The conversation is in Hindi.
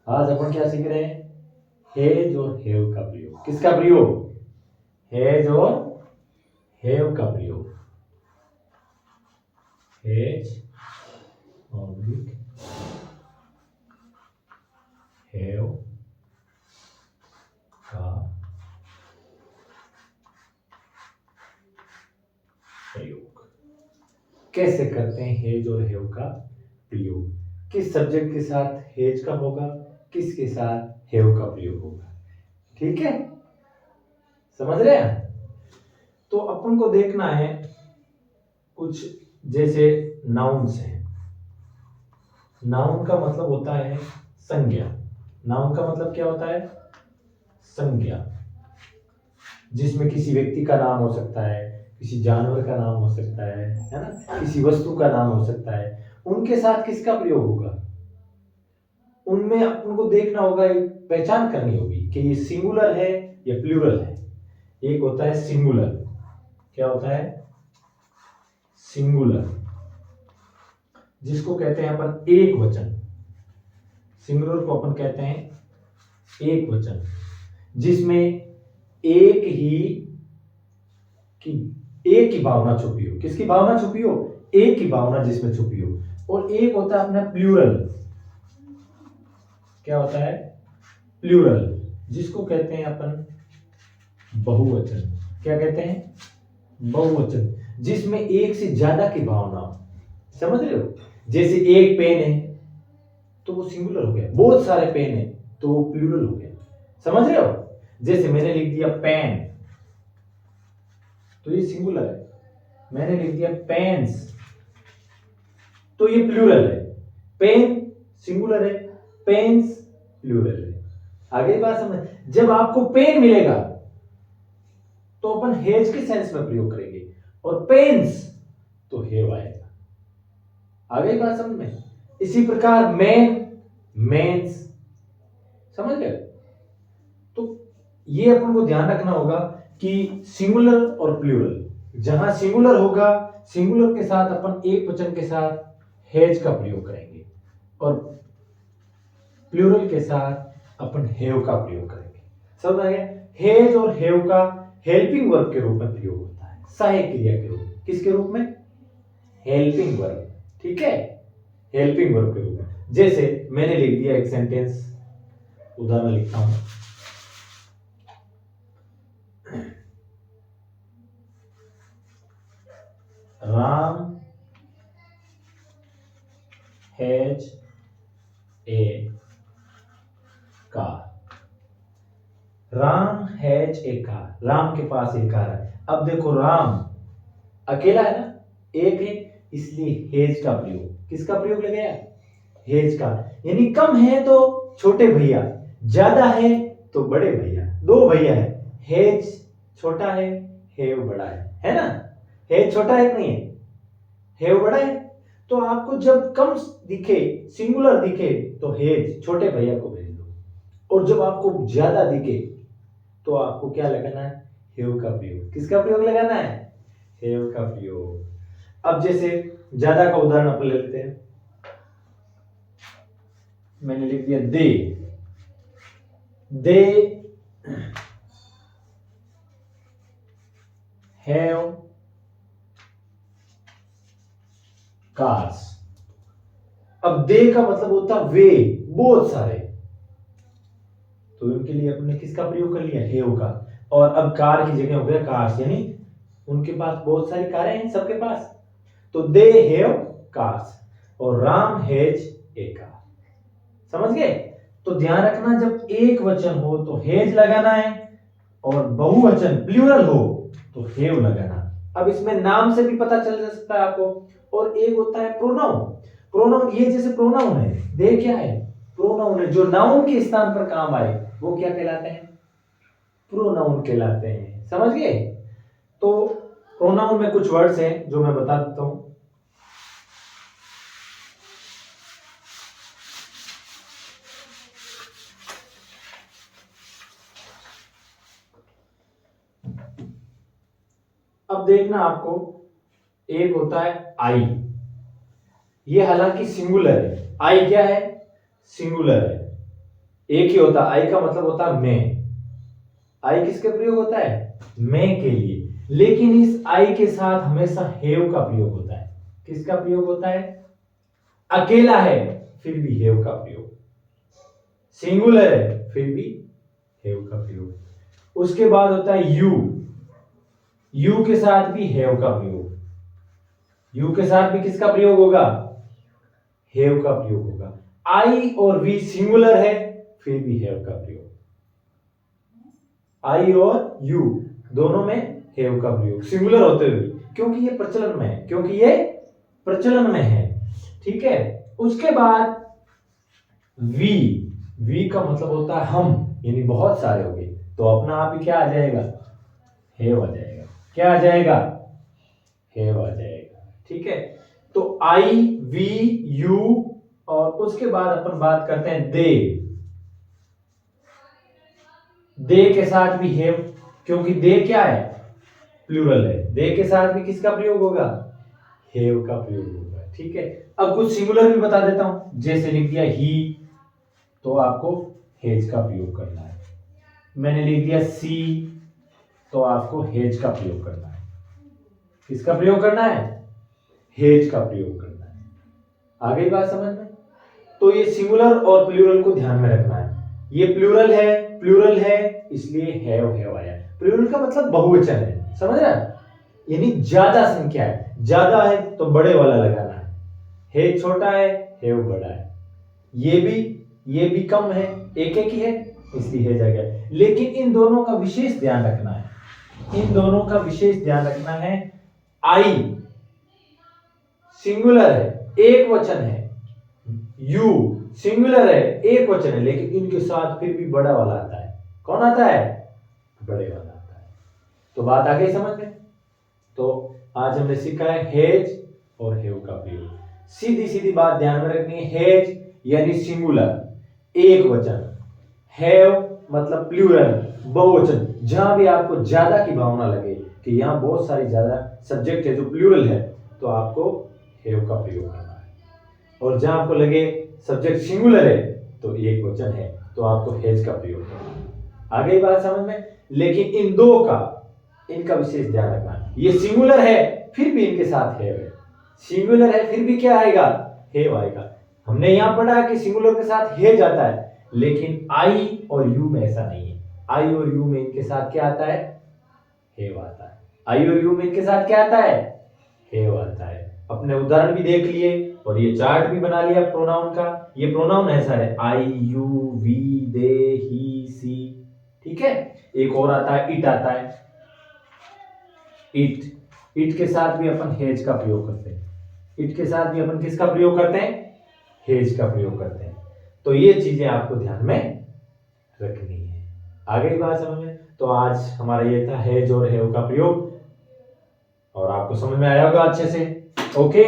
आज अपन क्या सीख रहे हैं? हैज और हैव का प्रयोग। किसका प्रयोग? हैज और हैव का प्रयोग। हैज और हैव का प्रयोग। कैसे करते हैं हैज और हैव का प्रयोग? किस सब्जेक्ट के साथ हैज का होगा, किसके साथ हैव का प्रयोग होगा। ठीक है, समझ रहे हैं? तो अपन को देखना है कुछ, जैसे नाउन्स हैं। नाउन का मतलब होता है संज्ञा। नाउन का मतलब क्या होता है? संज्ञा, जिसमें किसी व्यक्ति का नाम हो सकता है, किसी जानवर का नाम हो सकता है ना, किसी वस्तु का नाम हो सकता है। उनके साथ किसका प्रयोग होगा? उनमें अपन को देखना होगा, एक पहचान करनी होगी कि ये सिंगुलर है या प्लूरल है। एक होता है सिंगुलर। क्या होता है? सिंगुलर, जिसको कहते हैं अपन एक वचन। सिंगुलर को अपन कहते हैं एक वचन, जिसमें एक की भावना छुपी हो। किसकी भावना छुपी हो? एक की भावना जिसमें छुपी हो। और एक होता है अपना प्लूरल। क्या होता है? प्लूरल, जिसको कहते हैं अपन बहुवचन। क्या कहते हैं? बहुवचन, जिसमें एक से ज्यादा की भावना हो। समझ रहे हो? जैसे एक पेन है तो वो सिंगुलर हो गया, बहुत सारे पेन है तो वो प्लूरल हो गया। समझ रहे हो? जैसे मैंने लिख दिया पेन तो ये सिंगुलर है, मैंने लिख दिया पेन्स तो ये प्लूरल है। पेन सिंगुलर है, पेन्स प्लूरल है। आगे बात समझ। जब आपको पेन मिलेगा तो अपन हेज के सेंस में प्रयोग करेंगे, और पेन्स तो हेव आएगा। आगे बात समझ में। इसी प्रकार मैन, मेंस। समझ गए? तो ये अपन को ध्यान रखना होगा कि सिंगुलर और प्लूरल, जहां सिंगुलर होगा, सिंगुलर के साथ अपन एक वचन के साथ हैज का प्रयोग करेंगे, और प्लूरल के साथ अपन हैव का प्रयोग करेंगे। समझ आ गया? हैज और हैव का हेल्पिंग वर्ब के रूप में प्रयोग होता है, सहायक क्रिया के रूप में। किसके रूप में? Helping verb. ठीक है, हेल्पिंग वर्ब के रूप में। जैसे मैंने लिख दिया एक सेंटेंस, उदाहरण लिखता हूं। Ram has a car. Ram has a car, Ram के पास एक कार है। अब देखो, राम अकेला है ना, एक है, इसलिए हेज का प्रयोग। किसका प्रयोग लगाया? हेज का। यानी कम है तो छोटे भैया, ज्यादा है तो बड़े भैया। दो भैया है, हेज छोटा है, हेव बड़ा है ना? हेज छोटा है कि नहीं है? हेव बड़ा है। तो आपको जब कम दिखे, सिंगुलर दिखे, तो हेज छोटे भैया को भेज दो, और जब आपको ज्यादा दिखे तो आपको क्या लगाना है? हेव का प्रयोग। किसका प्रयोग लगाना है? हेव का प्रयोग। अब जैसे ज्यादा का उदाहरण अपन ले लेते हैं। मैंने लिख दिया दे हैव कार्स। अब दे का मतलब होता वे, बहुत सारे, तो उनके लिए अपने किसका प्रयोग कर लिया? हेव का। और अब कार की जगह हो गया कार्स, यानी उनके पास बहुत सारी कारें हैं, सबके पास। तो दे हैव कार्स, और राम हैज ए कार। समझ गए? तो ध्यान रखना, जब एक वचन हो तो हेज लगाना है, और बहुवचन प्लूरल हो तो हेव लगाना। अब इसमें नाम से भी पता चल सकता है आपको। और एक होता है प्रोनाउन। प्रोनाउन, ये जैसे प्रोनाउन है, दे क्या है? प्रोनाउन है, जो नाउन के स्थान पर काम आए वो क्या कहलाते हैं? प्रोनाउन कहलाते हैं। समझ गए? तो प्रोनाउन में कुछ वर्ड्स हैं जो मैं बता देता हूं। अब देखना आपको, एक होता है आई। ये हालांकि सिंगुलर है। आई क्या है? सिंगुलर है। एक ही होता, आई का मतलब होता है मैं। आई किसके प्रयोग होता है? मैं के लिए। लेकिन इस आई के साथ हमेशा हैव का प्रयोग होता है। किसका प्रयोग होता है? अकेला है फिर भी हैव का प्रयोग, सिंगुलर है फिर भी हैव का प्रयोग। उसके बाद होता है यू, यू के साथ भी हैव का प्रयोग। यू के साथ भी किसका प्रयोग होगा? हैव का प्रयोग होगा। आई और वी सिंगुलर है फिर भी हैव का प्रयोग। आई और यू दोनों में हैव का प्रयोग, सिंगुलर होते हुए, क्योंकि ये प्रचलन में है, क्योंकि ये प्रचलन में है। ठीक है। उसके बाद वी, वी का मतलब होता है हम, यानी बहुत सारे हो गए, तो अपना आप ही क्या आ जाएगा? हैव आ जाएगा। क्या आ जाएगा? हैव आ जाएगा। ठीक है। तो आई, वी, यू, और उसके बाद अपन बात करते हैं दे। दे के साथ भी हैव, क्योंकि दे क्या है? प्लूरल है। दे के साथ भी किसका प्रयोग होगा? हैव का प्रयोग होगा। ठीक है। अब कुछ सिंगुलर भी बता देता हूं, जैसे लिख दिया ही, तो आपको हैज का प्रयोग करना है। मैंने लिख दिया सी, तो आपको हैज का प्रयोग करना है। किसका प्रयोग करना है? हैज का प्रयोग करना है। आ गई बात समझ में? तो ये सिंगुलर और प्लूरल को ध्यान में रखना है। ये प्लूरल है इसलिए हैव आया। प्लूरल का मतलब बहुवचन है, समझ रहा है? यानी ज्यादा संख्या है, ज्यादा है तो बड़े वाला लगाना है। हैज छोटा है, हैव बड़ा है। ये भी कम है, एक एक ही है, इसलिए हैज आ गया। लेकिन इन दोनों का विशेष ध्यान रखना है, इन दोनों का विशेष ध्यान रखना है। आई सिंगुलर है, एक वचन है, यू सिंगुलर है, एक वचन है, लेकिन इनके साथ फिर भी बड़ा वाला आता है। कौन आता है? बड़े वाला आता है। तो बात आ गई समझ में? तो आज हमने सीखा है हैज और हैव का प्रयोग। सीधी सीधी बात ध्यान में रखनी है। हैज यानी सिंगुलर, एक वचन, हैव मतलब प्लूरल, बहुवचन। जहां भी आपको ज्यादा की भावना लगे कि यहां बहुत सारी ज्यादा सब्जेक्ट है जो प्लूरल है, तो आपको हैव का प्रयोग करना है। और जहां आपको लगे सब्जेक्ट सिंगुलर है तो एक वचन है, तो आपको हैज का प्रयोग करना है। आ गई बात समझ में? लेकिन इन दो का, इनका विशेष ध्यान रखना। ये सिंगुलर है फिर भी इनके साथ हैव है, सिंगुलर है फिर भी क्या आएगा? हैव आएगा। हमने यहां पढ़ा है कि सिंगुलर के साथ हैज आता है, लेकिन आई और यू में ऐसा नहीं है। आई और यू में इनके साथ क्या आता है? हैव आता है। आई और यू में इनके साथ क्या आता है? हैव आता है। अपने उदाहरण भी देख लिए और ये चार्ट भी बना लिया प्रोनाउन का। ये प्रोनाउन है सारे, आई, यू, वी, दे, ही, सी। ठीक है। एक और आता है, इट आता है। इट के साथ भी अपन हैज का प्रयोग करते हैं। इट के साथ भी अपन किसका प्रयोग करते हैं? हैज का प्रयोग करते हैं। तो ये चीजें आपको ध्यान में रखनी है। आ गई बात समझ में? तो आज हमारा ये था हैज और हैव का प्रयोग, और आपको समझ में आया होगा अच्छे से। ओके।